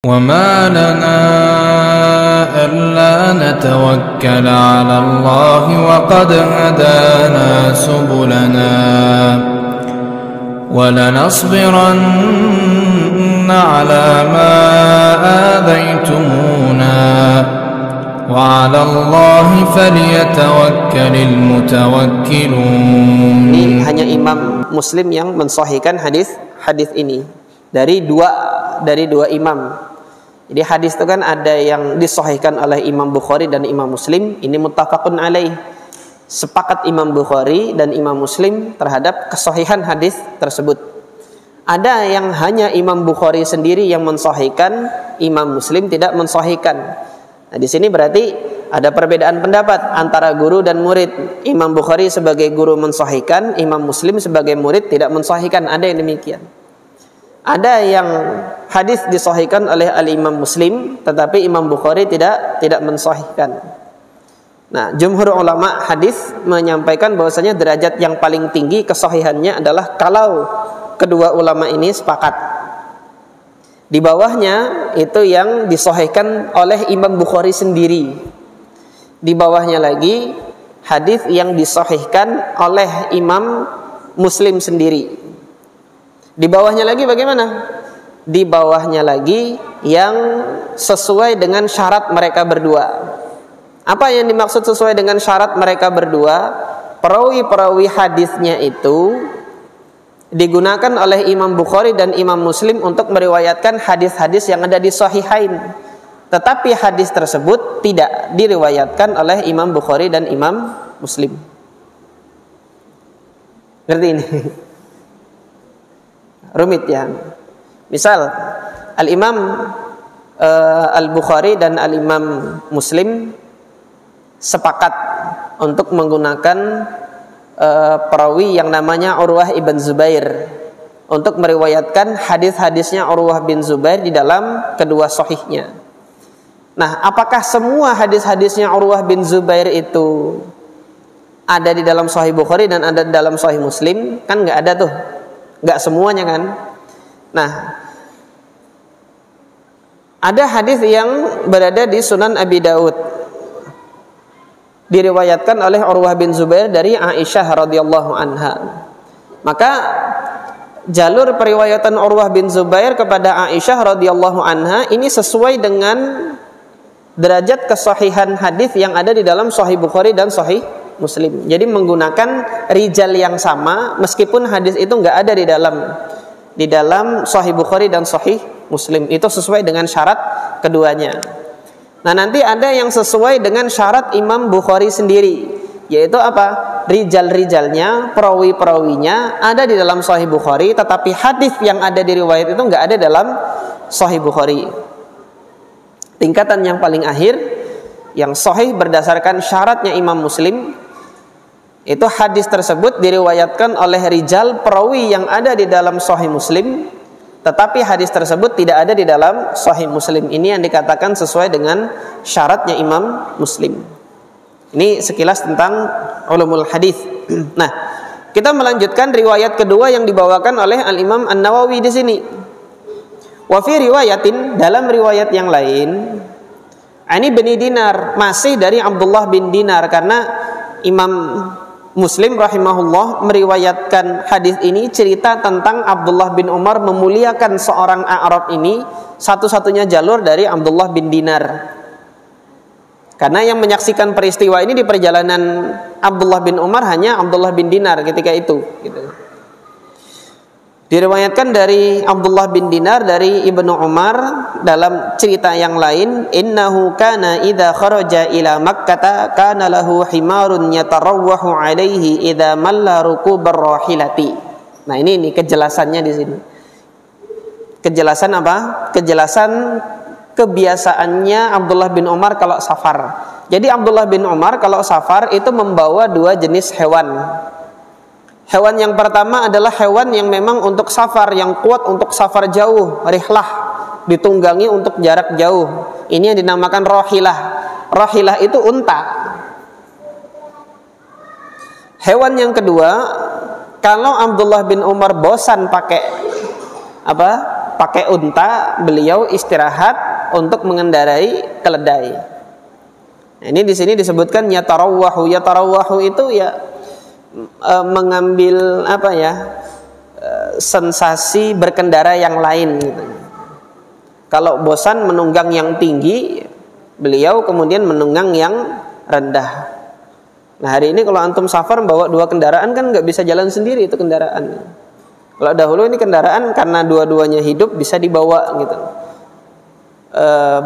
وما لنا ألا نتوكل على الله وقد هدانا سبلنا ولنصبرن على ما آذيتمونا وعلى الله فليتوكل المتوكلون. Ini hanya Imam Muslim yang mensahihkan hadis ini dari dua imam. Jadi hadis itu kan ada yang disahihkan oleh Imam Bukhari dan Imam Muslim. Ini muttafaqun alaih. Sepakat Imam Bukhari dan Imam Muslim terhadap kesahihan hadis tersebut. Ada yang hanya Imam Bukhari sendiri yang mensahihkan, Imam Muslim tidak mensahihkan. Nah, di sini berarti ada perbedaan pendapat antara guru dan murid. Imam Bukhari sebagai guru mensahihkan, Imam Muslim sebagai murid tidak mensahihkan. Ada yang demikian. Ada yang hadis disahihkan oleh al-Imam Muslim, tetapi Imam Bukhari tidak mensahihkan. Nah, jumhur ulama hadis menyampaikan bahwasanya derajat yang paling tinggi kesahihannya adalah kalau kedua ulama ini sepakat. Di bawahnya itu yang disahihkan oleh Imam Bukhari sendiri. Di bawahnya lagi hadis yang disahihkan oleh Imam Muslim sendiri. Di bawahnya lagi bagaimana? Di bawahnya lagi yang sesuai dengan syarat mereka berdua. Apa yang dimaksud sesuai dengan syarat mereka berdua? Perawi-perawi hadisnya itu digunakan oleh Imam Bukhari dan Imam Muslim untuk meriwayatkan hadis-hadis yang ada di Sahihain. Tetapi hadis tersebut tidak diriwayatkan oleh Imam Bukhari dan Imam Muslim. Ngerti ini? Rumit ya. Misal Al-Imam Al-Bukhari dan Al-Imam Muslim sepakat untuk menggunakan perawi yang namanya Urwah ibn Zubair untuk meriwayatkan hadis-hadisnya Urwah bin Zubair di dalam kedua sahihnya. Nah, apakah semua hadis-hadisnya Urwah bin Zubair itu ada di dalam Sahih Bukhari dan ada di dalam Sahih Muslim? Kan nggak ada tuh. Nggak semuanya kan. Nah, ada hadis yang berada di Sunan Abi Daud diriwayatkan oleh Urwah bin Zubair dari Aisyah radhiyallahu anha. Maka jalur periwayatan Urwah bin Zubair kepada Aisyah radhiyallahu anha ini sesuai dengan derajat kesahihan hadis yang ada di dalam Sahih Bukhari dan Sahih Muslim. Jadi menggunakan rijal yang sama meskipun hadis itu nggak ada di dalam Sahih Bukhari dan Sahih Muslim. Itu sesuai dengan syarat keduanya. Nah, nanti ada yang sesuai dengan syarat Imam Bukhari sendiri, yaitu apa? Rijal-rijalnya, perawi-perawinya ada di dalam Sahih Bukhari, tetapi hadis yang ada di riwayat itu nggak ada dalam Sahih Bukhari. Tingkatan yang paling akhir yang sahih berdasarkan syaratnya Imam Muslim, itu hadis tersebut diriwayatkan oleh rijal perawi yang ada di dalam Sahih Muslim, tetapi hadis tersebut tidak ada di dalam Sahih Muslim. Ini yang dikatakan sesuai dengan syaratnya Imam Muslim. Ini sekilas tentang ulumul hadis. Nah, kita melanjutkan riwayat kedua yang dibawakan oleh Al-Imam An-Nawawi di sini. Wa fi riwayatin, dalam riwayat yang lain, Ani bin Dinar, masih dari Abdullah bin Dinar, karena Imam Muslim rahimahullah meriwayatkan hadis ini cerita tentang Abdullah bin Umar memuliakan seorang A'rab ini, satu-satunya jalur dari Abdullah bin Dinar. Karena yang menyaksikan peristiwa ini di perjalanan Abdullah bin Umar hanya Abdullah bin Dinar ketika itu gitu. Diriwayatkan dari Abdullah bin Dinar dari Ibnu Umar dalam cerita yang lain, innahu kana idza kharaja ila Makkah kana lahu himarun yatarawwahu alaihi idza malla rukubar rahilati. Nah, ini kejelasannya di sini. Kejelasan apa? Kejelasan kebiasaannya Abdullah bin Umar kalau safar. Jadi Abdullah bin Umar kalau safar itu membawa dua jenis hewan. Hewan yang pertama adalah hewan yang memang untuk safar, yang kuat untuk safar jauh, rihlah, ditunggangi untuk jarak jauh. Ini yang dinamakan rahilah. Rahilah itu unta. Hewan yang kedua, kalau Abdullah bin Umar bosan pakai pakai unta, beliau istirahat untuk mengendarai keledai. Nah, ini di sini disebutkan yatarawwahu. Yatarawwahu itu ya mengambil sensasi berkendara yang lain gitu. Kalau bosan menunggang yang tinggi, beliau kemudian menunggang yang rendah. Nah, hari ini kalau antum safar bawa dua kendaraan kan nggak bisa jalan sendiri itu kendaraan. Kalau dahulu ini kendaraan karena dua-duanya hidup bisa dibawa gitu.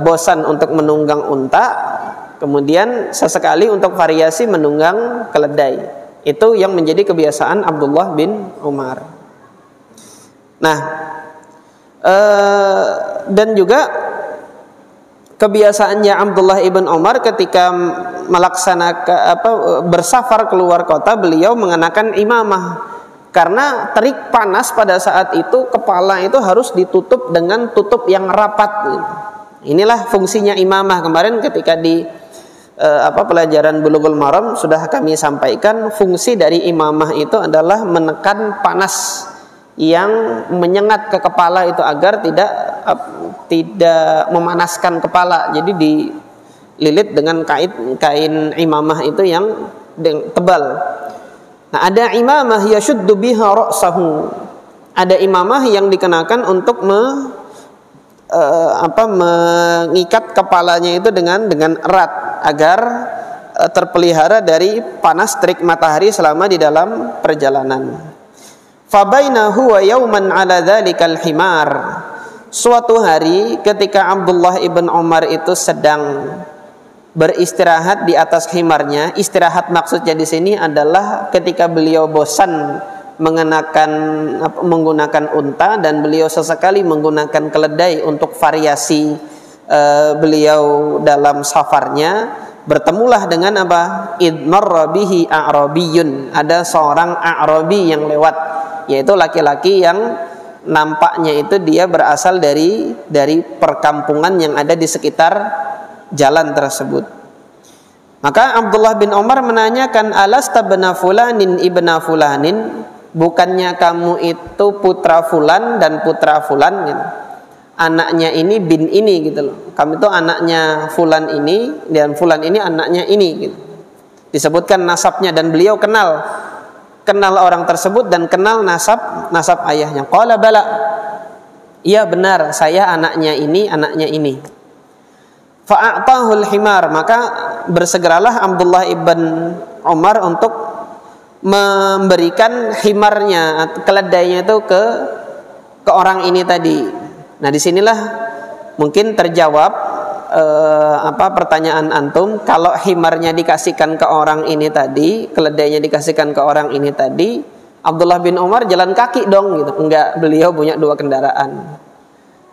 Bosan untuk menunggang unta, kemudian sesekali untuk variasi menunggang keledai. Itu yang menjadi kebiasaan Abdullah bin Umar. Nah, dan juga kebiasaannya Abdullah ibn Umar ketika melaksanakan bersafar keluar kota, beliau mengenakan imamah karena terik panas pada saat itu kepala itu harus ditutup dengan tutup yang rapat. Inilah fungsinya imamah. Kemarin ketika di pelajaran Bulughul Maram sudah kami sampaikan, fungsi dari imamah itu adalah menekan panas yang menyengat ke kepala itu agar tidak memanaskan kepala. Jadi dililit dengan kain imamah itu yang tebal. Nah, ada imamah yashuddu biha ra'sahu. Ada imamah yang dikenakan untuk mengikat kepalanya itu dengan erat agar terpelihara dari panas terik matahari selama di dalam perjalanan. Fabaina huwa yauman ala dzalikal himar. Suatu hari ketika Abdullah ibn Umar itu sedang beristirahat di atas himarnya. Istirahat maksudnya di sini adalah ketika beliau bosan menggunakan unta dan beliau sesekali menggunakan keledai untuk variasi beliau dalam safarnya. Bertemulah dengan idmarra bihi a'rabiyun. Ada seorang A'rabi yang lewat, yaitu laki-laki yang nampaknya itu dia berasal dari perkampungan yang ada di sekitar jalan tersebut. Maka Abdullah bin Umar menanyakan, alasta bna fulanin ibna fulanin, bukannya kamu itu putra fulan dan putra fulan gitu. Anaknya ini bin ini gitu loh. Kamu itu anaknya fulan ini dan fulan ini anaknya ini gitu. Disebutkan nasabnya dan beliau kenal orang tersebut dan kenal nasab ayahnya. Qala bala, iya benar, saya anaknya ini. Fa'atahul himar, maka bersegeralah Abdullah ibn Umar untuk memberikan himarnya, keledainya itu ke orang ini tadi. Nah, disinilah mungkin terjawab pertanyaan antum. Kalau himarnya dikasihkan ke orang ini tadi, keledainya dikasihkan ke orang ini tadi, Abdullah bin Umar jalan kaki dong gitu. Enggak, beliau punya dua kendaraan.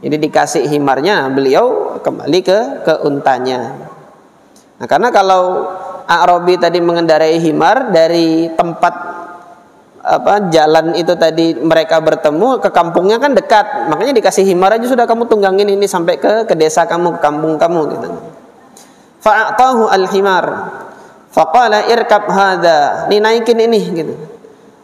Jadi dikasih himarnya, beliau kembali ke untanya. Nah, karena kalau A'rabi tadi mengendarai himar dari tempat jalan itu tadi mereka bertemu ke kampungnya kan dekat, makanya dikasih himar aja sudah, kamu tunggangin ini sampai ke desa kamu, ke kampung kamu gitu. Fa'atahu al-himar faqala irkab hadha, naikin ini gitu.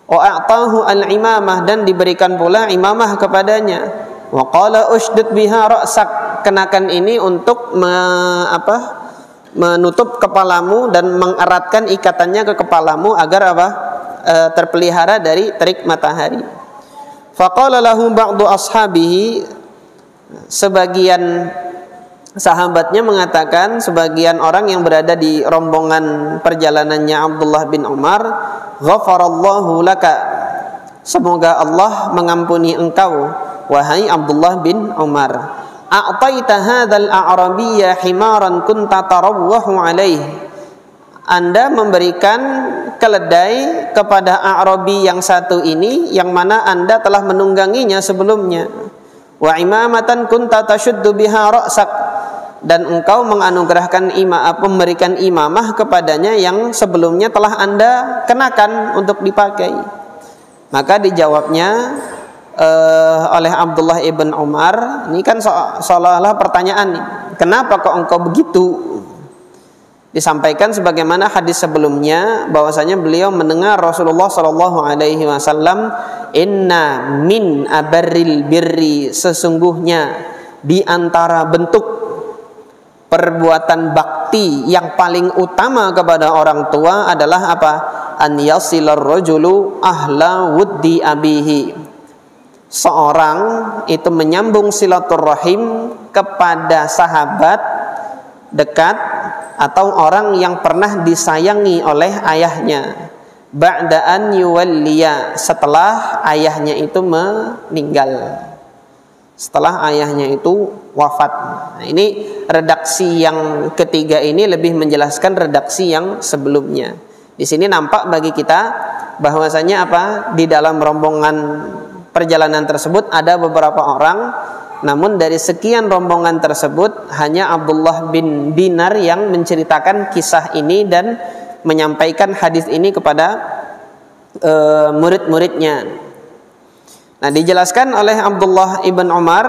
Wa a'tahu al-imamah, dan diberikan pula imamah kepadanya. Wa qala ushdud biha ra'sak, kenakan ini untuk menutup kepalamu dan mengeratkan ikatannya ke kepalamu agar terpelihara dari terik matahari. Faqala lahu ba'du ashabihi, sebagian sahabatnya mengatakan, sebagian orang yang berada di rombongan perjalanannya Abdullah bin Umar, ghafarallahu laka, semoga Allah mengampuni engkau wahai Abdullah bin Umar. A'taita hadzal a'rabiyya himaran kunta tarawwahu alaihi, Anda memberikan keledai kepada A'rabi yang satu ini yang mana Anda telah menungganginya sebelumnya. Wa imamatan kunta tashuddu biha ra'sak, dan engkau menganugerahkan memberikan imamah kepadanya yang sebelumnya telah Anda kenakan untuk dipakai. Maka dijawabnya oleh Abdullah ibn Umar, ini kan seolah-olah pertanyaan nih, kenapa kok engkau begitu? Disampaikan sebagaimana hadis sebelumnya bahwasanya beliau mendengar Rasulullah sallallahu alaihi wasallam, "Inna min abarril birri," sesungguhnya di antara bentuk perbuatan bakti yang paling utama kepada orang tua adalah apa? An yasilar rajulu ahla wuddi abihi. Seorang itu menyambung silaturahim kepada sahabat dekat atau orang yang pernah disayangi oleh ayahnya, ba'da an yuwalliya, setelah ayahnya itu meninggal, setelah ayahnya itu wafat. Nah, ini redaksi yang ketiga ini lebih menjelaskan redaksi yang sebelumnya. Di sini nampak bagi kita bahwasanya apa? Di dalam rombongan perjalanan tersebut ada beberapa orang, namun dari sekian rombongan tersebut hanya Abdullah bin Dinar yang menceritakan kisah ini dan menyampaikan hadis ini kepada murid-muridnya. Nah, dijelaskan oleh Abdullah ibn Umar,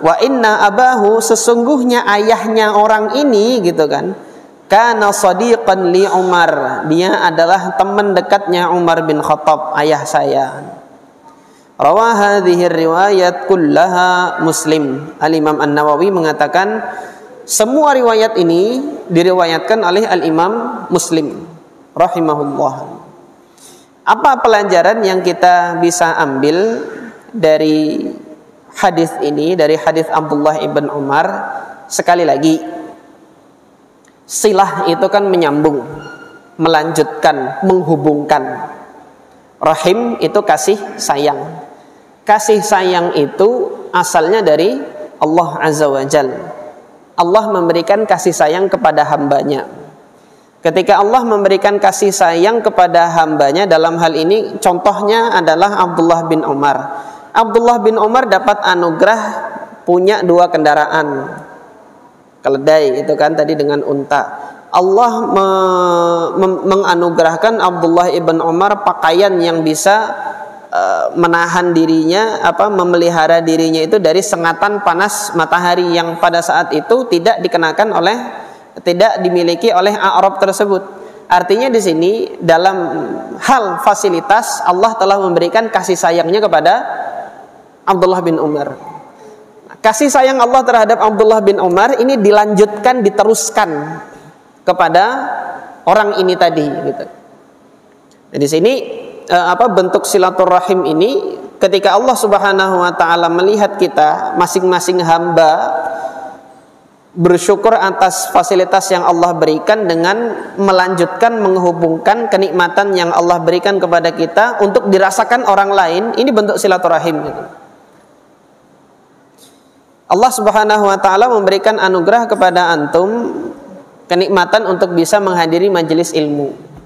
wa inna abahu, sesungguhnya ayahnya orang ini gitu kan, kana sadiqan li Umar, dia adalah teman dekatnya Umar bin Khattab, ayah saya. Rawah hadhihi riwayat kullaha Muslim. Al-Imam An-Nawawi mengatakan semua riwayat ini diriwayatkan oleh Al-Imam Muslim rahimahullah. Apa pelajaran yang kita bisa ambil dari hadis ini, dari hadis Abdullah ibn Umar? Sekali lagi, silah itu kan menyambung, melanjutkan, menghubungkan. Rahim itu kasih sayang. Kasih sayang itu asalnya dari Allah Azza wa Jal. Allah memberikan kasih sayang kepada hambanya. Ketika Allah memberikan kasih sayang kepada hambanya, dalam hal ini contohnya adalah Abdullah bin Umar. Abdullah bin Umar dapat anugerah punya 2 kendaraan. Keledai itu kan tadi dengan unta. Allah menganugerahkan Abdullah ibn Umar pakaian yang bisa menahan dirinya, memelihara dirinya itu dari sengatan panas matahari yang pada saat itu tidak dimiliki oleh Arab tersebut. Artinya di sini dalam hal fasilitas Allah telah memberikan kasih sayangnya kepada Abdullah bin Umar. Kasih sayang Allah terhadap Abdullah bin Umar ini dilanjutkan, diteruskan kepada orang ini tadi gitu. Nah, di sini bentuk silaturahim ini, ketika Allah Subhanahu wa taala melihat kita masing-masing hamba bersyukur atas fasilitas yang Allah berikan dengan melanjutkan, menghubungkan kenikmatan yang Allah berikan kepada kita untuk dirasakan orang lain, ini bentuk silaturahim gitu. Allah Subhanahu wa taala memberikan anugerah kepada antum kenikmatan untuk bisa menghadiri majelis ilmu.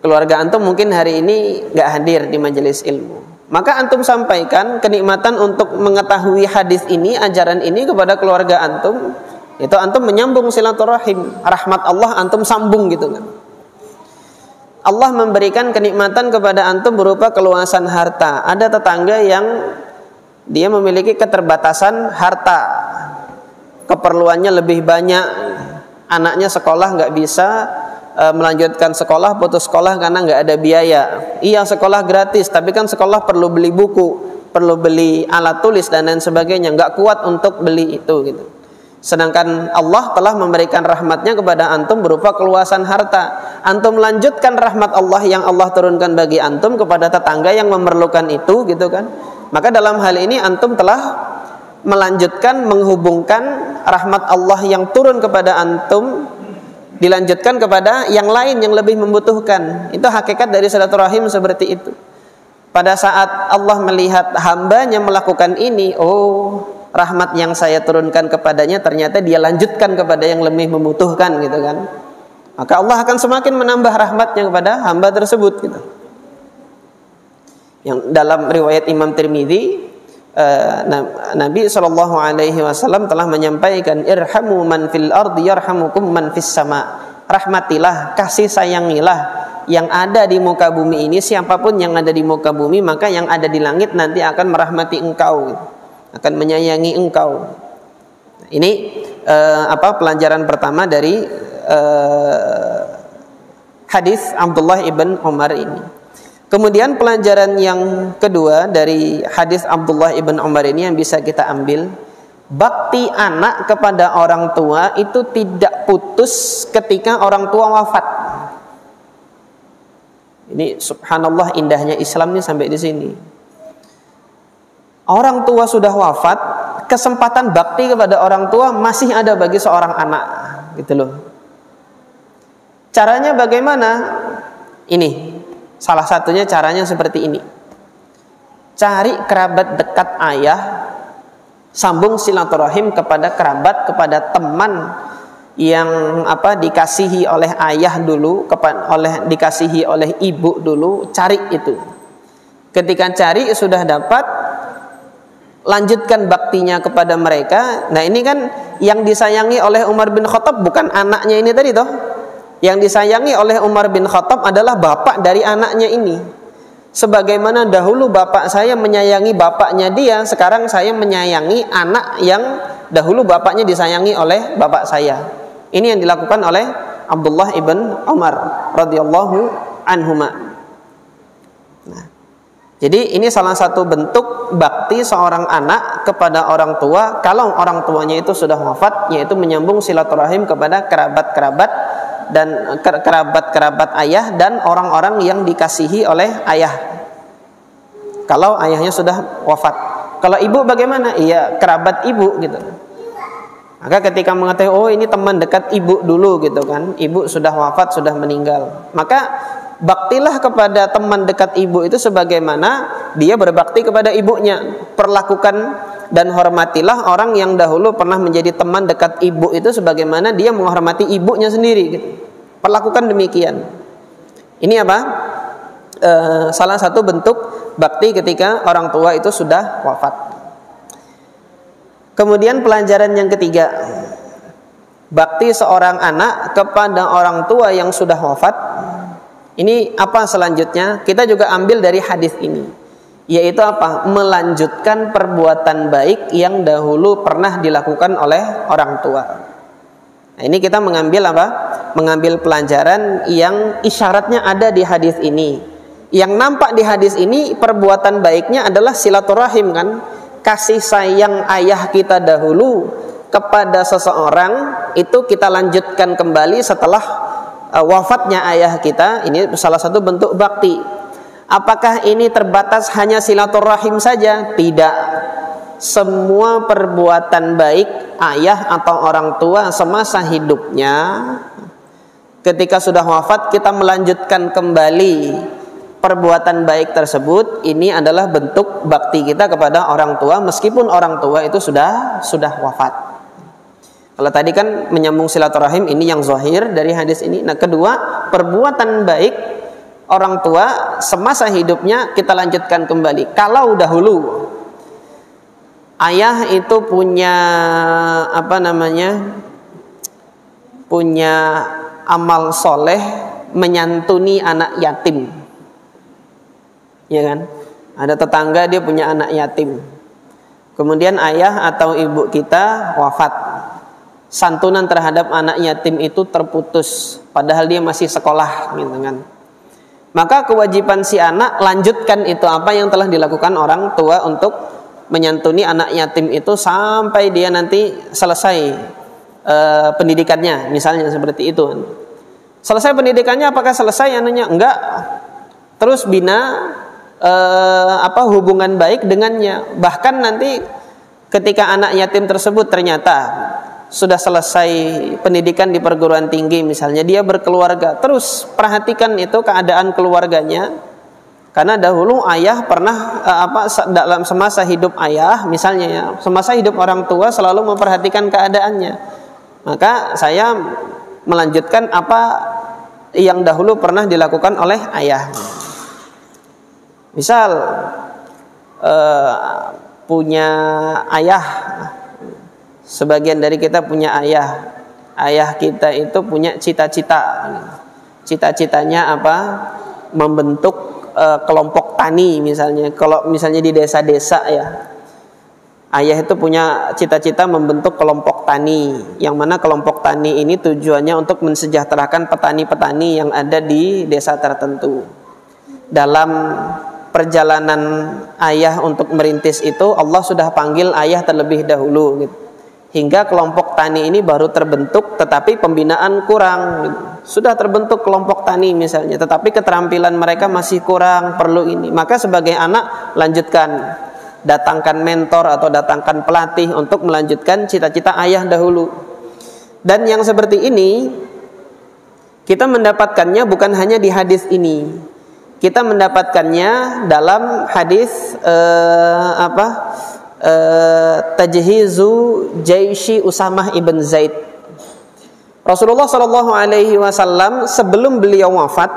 Keluarga antum mungkin hari ini nggak hadir di majelis ilmu, maka antum sampaikan kenikmatan untuk mengetahui hadis ini, ajaran ini kepada keluarga antum. Itu antum menyambung silaturahim, rahmat Allah antum sambung gitu kan. Allah memberikan kenikmatan kepada antum berupa keluasan harta. Ada tetangga yang dia memiliki keterbatasan harta, keperluannya lebih banyak, anaknya sekolah nggak bisa melanjutkan sekolah, putus sekolah karena nggak ada biaya. Iya, sekolah gratis, tapi kan sekolah perlu beli buku, perlu beli alat tulis dan lain sebagainya, nggak kuat untuk beli itu gitu. Sedangkan Allah telah memberikan rahmatnya kepada antum berupa keluasan harta. Antum melanjutkan rahmat Allah yang Allah turunkan bagi antum kepada tetangga yang memerlukan itu gitu kan. Maka dalam hal ini antum telah melanjutkan, menghubungkan rahmat Allah yang turun kepada antum, dilanjutkan kepada yang lain yang lebih membutuhkan. Itu hakikat dari silaturahim seperti itu. Pada saat Allah melihat hambanya melakukan ini, oh, rahmat yang saya turunkan kepadanya ternyata dia lanjutkan kepada yang lebih membutuhkan gitu kan. Maka Allah akan semakin menambah rahmatnya kepada hamba tersebut gitu. Yang dalam riwayat Imam Tirmidzi, Nabi SAW telah menyampaikan, irhamu man fil ardi yarhamukum man fis sama. Rahmatilah, kasih sayangilah yang ada di muka bumi ini, siapapun yang ada di muka bumi, maka yang ada di langit nanti akan merahmati engkau, akan menyayangi engkau. Ini pelajaran pertama dari hadis Abdullah ibn Umar ini. Kemudian pelajaran yang kedua dari hadis Abdullah ibn Umar ini yang bisa kita ambil, bakti anak kepada orang tua itu tidak putus ketika orang tua wafat. Ini subhanallah indahnya Islam nih sampai di sini. Orang tua sudah wafat, kesempatan bakti kepada orang tua masih ada bagi seorang anak, gitu loh. Caranya bagaimana? Ini salah satunya caranya seperti ini. Cari kerabat dekat ayah, sambung silaturahim kepada kerabat, kepada teman yang dikasihi oleh ayah dulu, dikasihi oleh ibu dulu, cari itu. Ketika cari sudah dapat, lanjutkan baktinya kepada mereka. Nah, ini kan yang disayangi oleh Umar bin Khattab bukan anaknya ini tadi toh. Yang disayangi oleh Umar bin Khattab adalah bapak dari anaknya ini. Sebagaimana dahulu bapak saya menyayangi bapaknya dia, sekarang saya menyayangi anak yang dahulu bapaknya disayangi oleh bapak saya. Ini yang dilakukan oleh Abdullah ibn Umar radhiyallahu anhuma. Nah, jadi ini salah satu bentuk bakti seorang anak kepada orang tua kalau orang tuanya itu sudah wafat, yaitu menyambung silaturahim kepada kerabat-kerabat dan kerabat-kerabat ayah dan orang-orang yang dikasihi oleh ayah. Kalau ayahnya sudah wafat. Kalau ibu bagaimana? Iya, kerabat ibu gitu. Maka ketika mengetahui oh ini teman dekat ibu dulu gitu kan, ibu sudah wafat, sudah meninggal, maka baktilah kepada teman dekat ibu itu sebagaimana dia berbakti kepada ibunya. Perlakukan dan hormatilah orang yang dahulu pernah menjadi teman dekat ibu itu sebagaimana dia menghormati ibunya sendiri gitu. Perlakukan demikian. Ini salah satu bentuk bakti ketika orang tua itu sudah wafat. Kemudian pelajaran yang ketiga, bakti seorang anak kepada orang tua yang sudah wafat. Ini apa selanjutnya? Kita juga ambil dari hadis ini, yaitu melanjutkan perbuatan baik yang dahulu pernah dilakukan oleh orang tua. Nah, ini kita mengambil mengambil pelajaran yang isyaratnya ada di hadis ini. Yang nampak di hadis ini perbuatan baiknya adalah silaturahim kan, kasih sayang ayah kita dahulu kepada seseorang itu kita lanjutkan kembali setelah wafatnya ayah kita. Ini salah satu bentuk bakti. Apakah ini terbatas hanya silaturahim saja? Tidak. Semua perbuatan baik ayah atau orang tua semasa hidupnya, ketika sudah wafat kita melanjutkan kembali perbuatan baik tersebut. Ini adalah bentuk bakti kita kepada orang tua meskipun orang tua itu sudah wafat. Kalau tadi kan menyambung silaturahim, ini yang zahir dari hadis ini. Nah, kedua, perbuatan baik orang tua semasa hidupnya kita lanjutkan kembali. Kalau dahulu ayah itu punya punya amal soleh menyantuni anak yatim, ya kan? Ada tetangga dia punya anak yatim, kemudian ayah atau ibu kita wafat, santunan terhadap anak yatim itu terputus padahal dia masih sekolah gitu kan. Maka kewajiban si anak lanjutkan itu apa yang telah dilakukan orang tua untuk menyantuni anak yatim itu sampai dia nanti selesai pendidikannya, misalnya seperti itu. Selesai pendidikannya, apakah selesai anunya? Enggak. Terus bina hubungan baik dengannya. Bahkan nanti ketika anak yatim tersebut ternyata sudah selesai pendidikan di perguruan tinggi misalnya, dia berkeluarga, terus perhatikan itu keadaan keluarganya. Karena dahulu ayah pernah dalam semasa hidup ayah misalnya ya, semasa hidup orang tua selalu memperhatikan keadaannya. Maka saya melanjutkan apa yang dahulu pernah dilakukan oleh ayah. Misal punya ayah, sebagian dari kita punya ayah. Ayah kita itu punya cita-cita. Cita-citanya membentuk kelompok tani misalnya. Kalau misalnya di desa-desa ya, ayah itu punya cita-cita membentuk kelompok tani, yang mana kelompok tani ini tujuannya untuk mensejahterakan petani-petani yang ada di desa tertentu. Dalam perjalanan ayah untuk merintis itu, Allah sudah panggil ayah terlebih dahulu gitu. Hingga kelompok tani ini baru terbentuk, tetapi pembinaan kurang gitu. Sudah terbentuk kelompok tani misalnya, tetapi keterampilan mereka masih kurang, perlu ini. Maka sebagai anak, lanjutkan, datangkan mentor atau datangkan pelatih untuk melanjutkan cita-cita ayah dahulu. Dan yang seperti ini kita mendapatkannya bukan hanya di hadis ini. Kita mendapatkannya dalam hadis tajhizu Jaisy Usamah ibn Zaid. Rasulullah Shallallahu Alaihi Wasallam sebelum beliau wafat,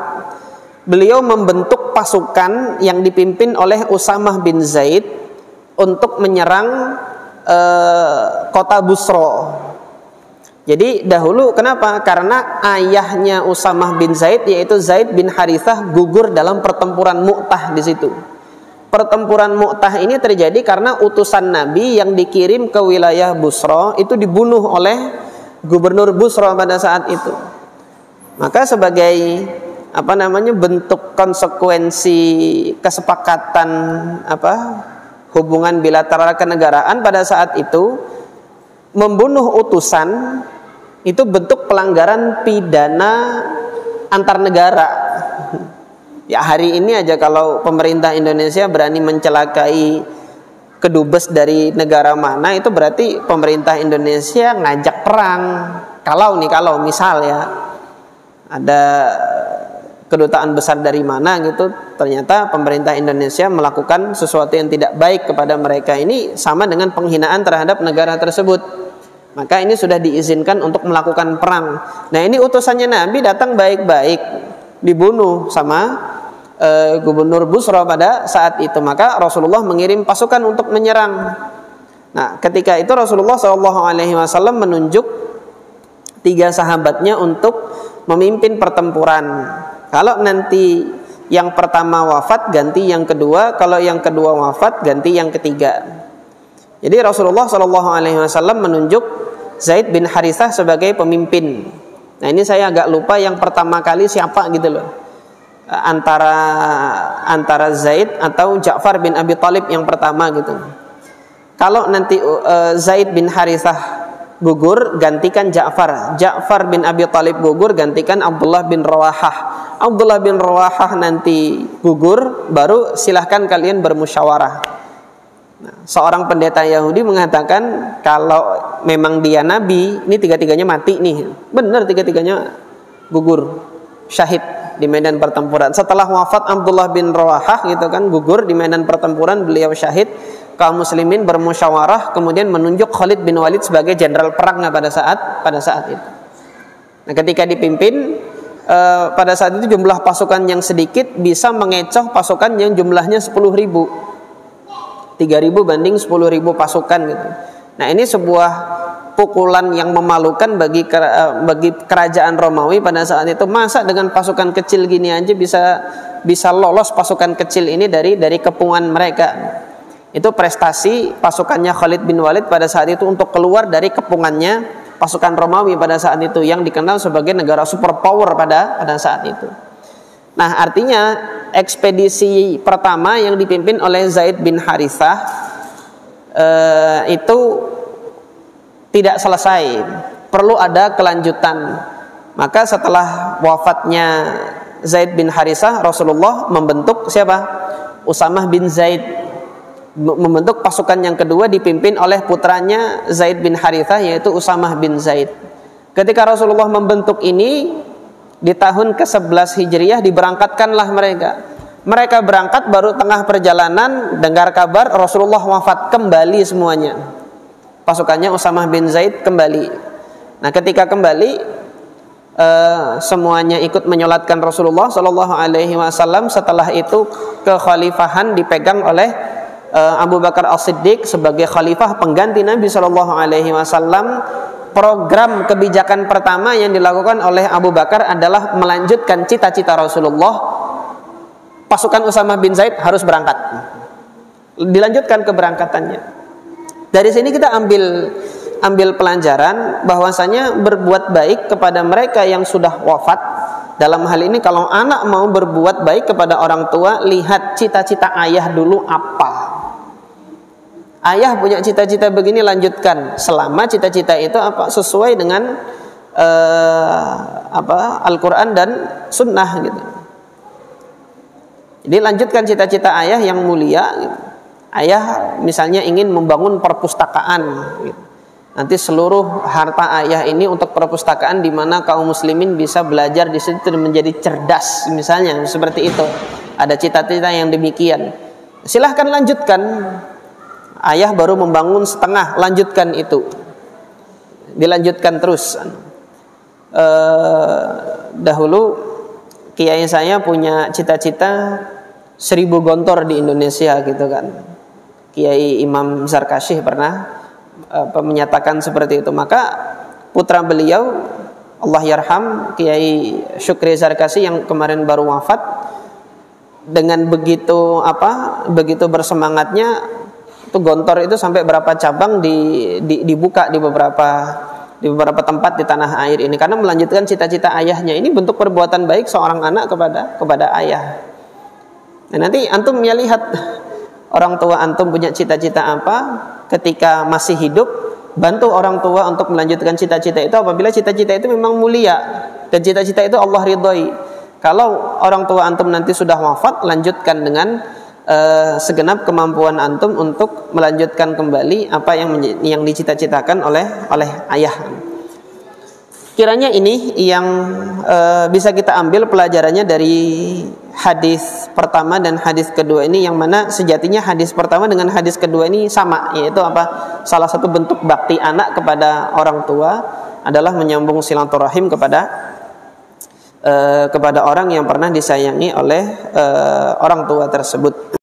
beliau membentuk pasukan yang dipimpin oleh Usamah bin Zaid untuk menyerang kota Busra. Jadi dahulu kenapa? Karena ayahnya Usamah bin Zaid, yaitu Zaid bin Harithah, gugur dalam pertempuran Mu'tah di situ. Pertempuran Mu'tah ini terjadi karena utusan Nabi yang dikirim ke wilayah Busra itu dibunuh oleh gubernur Busra pada saat itu. Maka sebagai bentuk konsekuensi kesepakatan hubungan bilateral kenegaraan pada saat itu, membunuh utusan itu bentuk pelanggaran pidana antar negara. Ya, hari ini aja kalau pemerintah Indonesia berani mencelakai kedubes dari negara mana, itu berarti pemerintah Indonesia ngajak perang. Kalau misal ya ada kedutaan besar dari mana gitu, ternyata pemerintah Indonesia melakukan sesuatu yang tidak baik kepada mereka, ini sama dengan penghinaan terhadap negara tersebut. Maka ini sudah diizinkan untuk melakukan perang. Nah, ini utusannya Nabi datang baik-baik, dibunuh sama gubernur Busra pada saat itu. Maka Rasulullah mengirim pasukan untuk menyerang. Nah, ketika itu Rasulullah SAW menunjuk 3 sahabatnya untuk memimpin pertempuran. Kalau nanti yang pertama wafat, ganti yang kedua. Kalau yang kedua wafat, ganti yang ketiga. Jadi Rasulullah SAW menunjuk Zaid bin Harithah sebagai pemimpin. Nah, ini saya agak lupa yang pertama kali siapa gitu loh. Antara Zaid atau Ja'far bin Abi Thalib yang pertama gitu. Kalau nanti Zaid bin Harithah gugur, gantikan Ja'far. Ja'far bin Abi Thalib gugur, gantikan Abdullah bin Rawahah. Abdullah bin Rawahah nanti gugur, baru silahkan kalian bermusyawarah. Nah, seorang pendeta Yahudi mengatakan kalau memang dia nabi, ini 3-3-nya mati nih. Benar, 3-3-nya gugur, syahid di medan pertempuran. Setelah wafat Abdullah bin Rawahah gitu kan, gugur di medan pertempuran, beliau syahid. Kaum muslimin bermusyawarah kemudian menunjuk Khalid bin Walid sebagai jenderal perangnya pada saat itu. Nah, ketika dipimpin pada saat itu jumlah pasukan yang sedikit bisa mengecoh pasukan yang jumlahnya 10.000. 3.000 banding 10.000 pasukan gitu. Nah, ini sebuah pukulan yang memalukan bagi kerajaan Romawi pada saat itu. Masa dengan pasukan kecil gini aja bisa lolos pasukan kecil ini dari kepungan mereka. Itu prestasi pasukannya Khalid bin Walid pada saat itu untuk keluar dari kepungannya pasukan Romawi pada saat itu, yang dikenal sebagai negara superpower pada saat itu. Nah, artinya ekspedisi pertama yang dipimpin oleh Zaid bin Harithah itu tidak selesai, perlu ada kelanjutan. Maka setelah wafatnya Zaid bin Harithah, Rasulullah membentuk siapa? Usamah bin Zaid, membentuk pasukan yang kedua dipimpin oleh putranya Zaid bin Harithah, yaitu Usamah bin Zaid. Ketika Rasulullah membentuk ini di tahun ke-11 Hijriah, diberangkatkanlah mereka. Mereka berangkat, baru tengah perjalanan dengar kabar Rasulullah wafat, kembali semuanya. Pasukannya Usamah bin Zaid kembali. Nah, ketika kembali semuanya ikut menyolatkan Rasulullah Shallallahu Alaihi Wasallam. Setelah itu kekhalifahan dipegang oleh Abu Bakar As-Siddiq sebagai khalifah pengganti Nabi Shallallahu Alaihi Wasallam. Program kebijakan pertama yang dilakukan oleh Abu Bakar adalah melanjutkan cita-cita Rasulullah. Pasukan Usamah bin Zaid harus berangkat, dilanjutkan keberangkatannya. Dari sini kita ambil pelajaran bahwasanya berbuat baik kepada mereka yang sudah wafat. Dalam hal ini kalau anak mau berbuat baik kepada orang tua, lihat cita-cita ayah dulu apa. Ayah punya cita-cita begini, lanjutkan selama cita-cita itu sesuai dengan Al-Quran dan Sunnah gitu. Jadi lanjutkan cita-cita ayah yang mulia gitu. Ayah misalnya ingin membangun perpustakaan gitu. Nanti seluruh harta ayah ini untuk perpustakaan di mana kaum muslimin bisa belajar di situ dan menjadi cerdas, misalnya seperti itu. Ada cita-cita yang demikian. Silahkan lanjutkan. Ayah baru membangun setengah, lanjutkan itu. Dilanjutkan terus. Dahulu kiai saya punya cita-cita 1000 gontor di Indonesia gitu kan. Kiai Imam Zarkasyih pernah menyatakan seperti itu. Maka putra beliau, Allah yarham, Kiai Syukri Zarkasyih yang kemarin baru wafat, dengan begitu bersemangatnya itu gontor itu sampai berapa cabang dibuka di beberapa tempat di tanah air ini, karena melanjutkan cita-cita ayahnya. Ini bentuk perbuatan baik seorang anak kepada ayah. Nah, nanti antum ya lihat orang tua antum punya cita-cita apa ketika masih hidup, bantu orang tua untuk melanjutkan cita-cita itu apabila cita-cita itu memang mulia dan cita-cita itu Allah ridhoi. Kalau orang tua antum nanti sudah wafat, lanjutkan dengan segenap kemampuan antum untuk melanjutkan kembali apa yang dicita-citakan oleh ayah. Kiranya ini yang bisa kita ambil pelajarannya dari hadis pertama dan hadis kedua ini, yang mana sejatinya hadis pertama dengan hadis kedua ini sama, yaitu salah satu bentuk bakti anak kepada orang tua adalah menyambung silaturahim kepada orang yang pernah disayangi oleh orang tua tersebut.